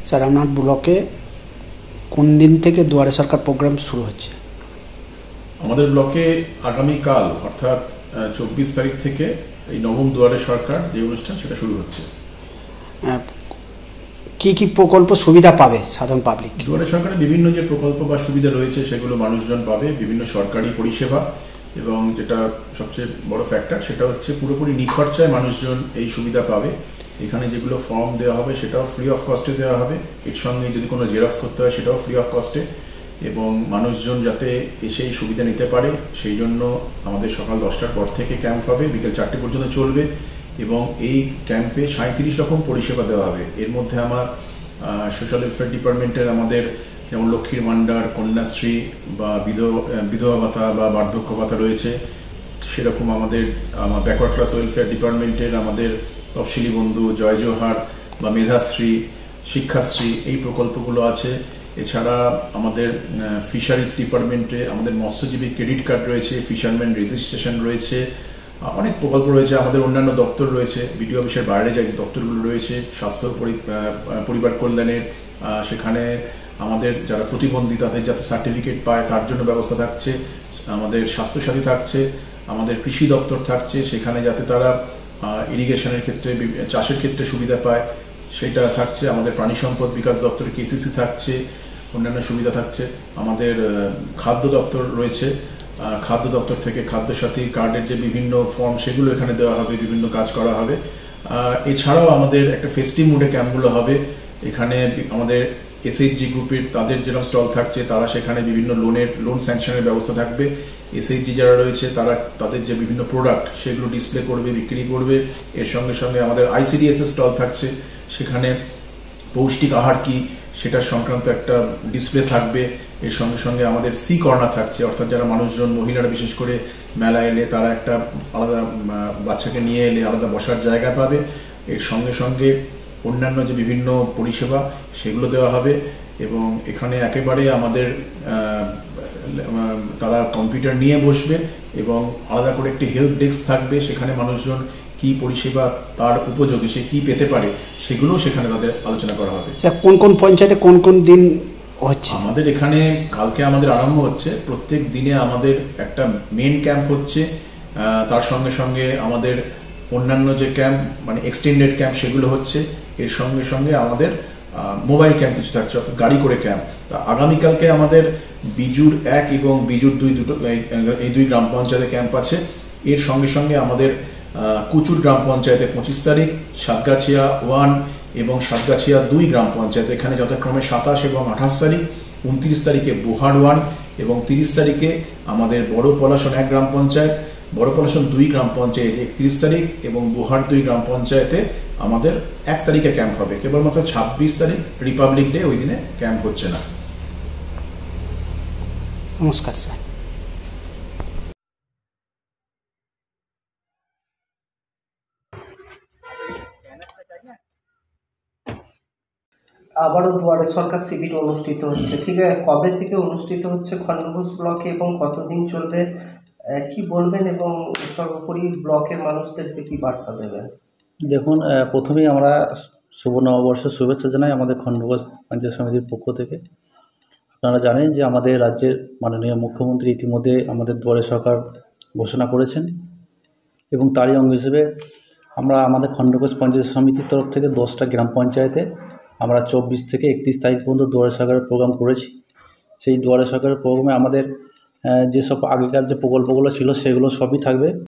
Sir Ramnath ব্লকে কোন দিন থেকে দুয়ারে সরকার প্রোগ্রাম শুরু হচ্ছে? আমাদের ব্লকে আগামীকাল অর্থাৎ 24 তারিখ থেকে এই নবম দুয়ারে সরকার যে অনুষ্ঠান সেটা শুরু হচ্ছে। কি কি প্রকল্প সুবিধা পাবে সাধারণ পাবলিক? দুয়ারে সরকারের বিভিন্ন যে প্রকল্প বা সুবিধা রয়েছে সেগুলো মানুষজন পাবে, বিভিন্ন সরকারি পরিষেবা, এবং যেটা সবচেয়ে বড় ফ্যাক্টর সেটা হচ্ছে পুরোপুরি নিখরচায় মানুষজন এই সুবিধা পাবে। এখানে যেগুলো ফর্ম দেওয়া হবে সেটাও ফ্রি অফ কস্টে দেওয়া হবে, এর সঙ্গে যদি কোনো জেরক্স করতে হয় সেটাও ফ্রি অফ কস্টে, এবং মানুষজন যাতে এসে এই সুবিধা নিতে পারে সেই জন্য আমাদের সকাল 10টার পর থেকে ক্যাম্প হবে, বিকেল 4টে পর্যন্ত চলবে, এবং এই ক্যাম্পে 37 রকম পরিষেবা দেওয়া হবে। এর মধ্যে আমার সোশ্যাল ওয়েলফেয়ার ডিপার্টমেন্টের আমাদের যেমন লক্ষ্মীর ভাণ্ডার, কন্যাশ্রী বা বিধবা ভাতা বা বার্ধক্য ভাতা রয়েছে, সেরকম আমাদের ব্যাকওয়ার্ড ক্লাস ওয়েলফেয়ার ডিপার্টমেন্টের আমাদের তফসিলি বন্ধু, জয় জোহার বা মেধাশ্রী, শিক্ষাশ্রী এই প্রকল্পগুলো আছে। এছাড়া আমাদের ফিশারিজ ডিপার্টমেন্টে আমাদের মৎস্যজীবী ক্রেডিট কার্ড রয়েছে, ফিশারম্যান রেজিস্ট্রেশন রয়েছে, অনেক প্রকল্প রয়েছে। আমাদের অন্যান্য দপ্তর রয়েছে, বিডিও অফিসের বাইরে যে দপ্তরগুলো রয়েছে, স্বাস্থ্য পরিবার কল্যাণের, সেখানে আমাদের যারা প্রতিবন্ধী তাদের যাতে সার্টিফিকেট পায় তার জন্য ব্যবস্থা থাকছে। আমাদের স্বাস্থ্যসাথী থাকছে, আমাদের কৃষি দপ্তর থাকছে, সেখানে যাতে তারা ইরিগেশনের ক্ষেত্রে, চাষের ক্ষেত্রে সুবিধা পায় সেটা থাকছে। আমাদের প্রাণী সম্পদ বিকাশ দপ্তরে কেসিসি থাকছে, অন্যান্য সুবিধা থাকছে। আমাদের খাদ্য দপ্তর রয়েছে, খাদ্য দপ্তর থেকে খাদ্যসাথী কার্ডের যে বিভিন্ন ফর্ম সেগুলো এখানে দেওয়া হবে, বিভিন্ন কাজ করা হবে। এছাড়াও আমাদের একটা ফেস্টিভ মুডে ক্যাম্পগুলো হবে। এখানে আমাদের এসএইচজি গ্রুপের তাদের যেরকম স্টল থাকছে, তারা সেখানে বিভিন্ন লোন স্যাংশনের ব্যবস্থা থাকবে। এসএইচজি যারা রয়েছে তারা তাদের যে বিভিন্ন প্রোডাক্ট সেগুলো ডিসপ্লে করবে, বিক্রি করবে। এর সঙ্গে সঙ্গে আমাদের আইসিডিএস এর স্টল থাকছে, সেখানে পৌষ্টিক আহার কি সেটা সংক্রান্ত একটা ডিসপ্লে থাকবে। এর সঙ্গে সঙ্গে আমাদের সি কর্নার থাকছে, অর্থাৎ যারা মানুষজন, মহিলারা বিশেষ করে মেলা এলে তারা একটা আলাদা বাচ্চাকে নিয়ে এলে আলাদা বসার জায়গা পাবে। এর সঙ্গে সঙ্গে অন্যান্য যে বিভিন্ন পরিষেবা সেগুলো দেওয়া হবে, এবং এখানে একেবারে আমাদের তারা কম্পিউটার নিয়ে বসবে, এবং আলাদা করে একটি হেল্প ডেস্ক থাকবে, সেখানে মানুষজন কি পরিষেবা তার উপযোগী, সে কি পেতে পারে সেগুলো সেখানে তাদের আলোচনা করা হবে। কোন কোন পঞ্চায়েতে কোন কোন দিন হচ্ছে? আমাদের এখানে কালকে আমাদের আরম্ভ হচ্ছে। প্রত্যেক দিনে আমাদের একটা মেন ক্যাম্প হচ্ছে, তার সঙ্গে সঙ্গে আমাদের অন্যান্য যে ক্যাম্প মানে এক্সটেন্ডেড ক্যাম্প সেগুলো হচ্ছে। এর সঙ্গে সঙ্গে আমাদের মোবাইল ক্যাম্প কিছু থাকছে, অর্থাৎ গাড়ি করে ক্যাম্প। আগামীকালকে আমাদের বিজুর 1 এবং বিজুর 2 এই দুই গ্রাম পঞ্চায়েতে ক্যাম্প আছে। এর সঙ্গে সঙ্গে আমাদের কুচুর গ্রাম পঞ্চায়েতে 25 তারিখ, সাতগাছিয়া 1 এবং সাতগাছিয়া 2 গ্রাম পঞ্চায়েত, এখানে যথাক্রমে 27 এবং 28 তারিখ। 29 তারিখে বোহার 1 এবং 30 তারিখে আমাদের বড় পলাশন 1 গ্রাম পঞ্চায়েত, বড় পলাশন 2 গ্রাম পঞ্চায়েত 31 তারিখ, এবং বোহার 2 গ্রাম পঞ্চায়েতে আমাদের 1 তারিখে ক্যাম্প হবে। কেবলমাত্র 26 তারিখ রিপাবলিক ডে, ওই দিনে ক্যাম্প হচ্ছে না। নমস্কার স্যার। আবারও দুয়ারে সরকার শিবির অনুষ্ঠিত হচ্ছে, ঠিক আছে? কবে থেকে অনুষ্ঠিত হচ্ছে খণ্ডঘোষ ব্লকে এবং কতদিন চলবে, কি বলবেন, এবং সর্বোপরি ব্লকের মানুষদেরকে কি বার্তা দেবেন? দেখুন, প্রথমেই আমরা শুভ নববর্ষের শুভেচ্ছা জানাই আমাদের খণ্ডঘোষ পঞ্চায়েত সমিতির পক্ষ থেকে। আপনারা জানেন যে আমাদের রাজ্যের মাননীয় মুখ্যমন্ত্রী ইতিমধ্যে আমাদের দুয়ারে সরকার ঘোষণা করেছেন, এবং তারই অঙ্গ হিসেবে আমরা আমাদের খণ্ডঘোষ পঞ্চায়েত সমিতির তরফ থেকে 10টা গ্রাম পঞ্চায়েতে আমরা 24 থেকে 31 তারিখ পর্যন্ত দুয়ারে সরকারের প্রোগ্রাম করেছি। সেই দুয়ারে সরকারের প্রোগ্রামে আমাদের যেসব আগেকার যে প্রকল্পগুলো ছিল সেগুলো সবই থাকবে।